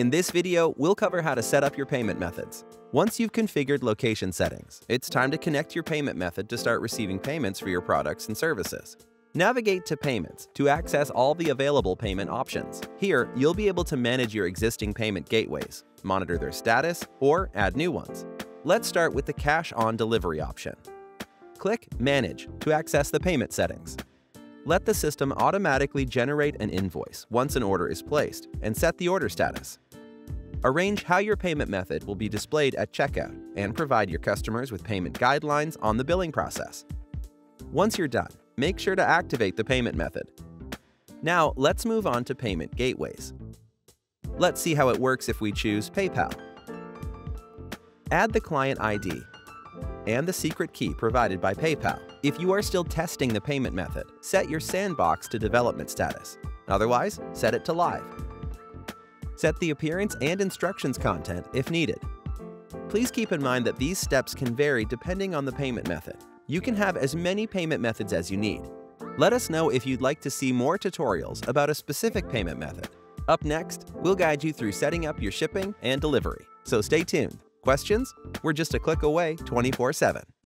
In this video, we'll cover how to set up your payment methods. Once you've configured location settings, it's time to connect your payment method to start receiving payments for your products and services. Navigate to Payments to access all the available payment options. Here, you'll be able to manage your existing payment gateways, monitor their status, or add new ones. Let's start with the Cash on Delivery option. Click Manage to access the payment settings. Let the system automatically generate an invoice once an order is placed and set the order status. Arrange how your payment method will be displayed at checkout and provide your customers with payment guidelines on the billing process. Once you're done, make sure to activate the payment method. Now, let's move on to payment gateways. Let's see how it works if we choose PayPal. Add the client ID and the secret key provided by PayPal. If you are still testing the payment method, set your sandbox to development status. Otherwise, set it to live. Set the appearance and instructions content if needed. Please keep in mind that these steps can vary depending on the payment method. You can have as many payment methods as you need. Let us know if you'd like to see more tutorials about a specific payment method. Up next, we'll guide you through setting up your shipping and delivery. So stay tuned. Questions? We're just a click away 24/7.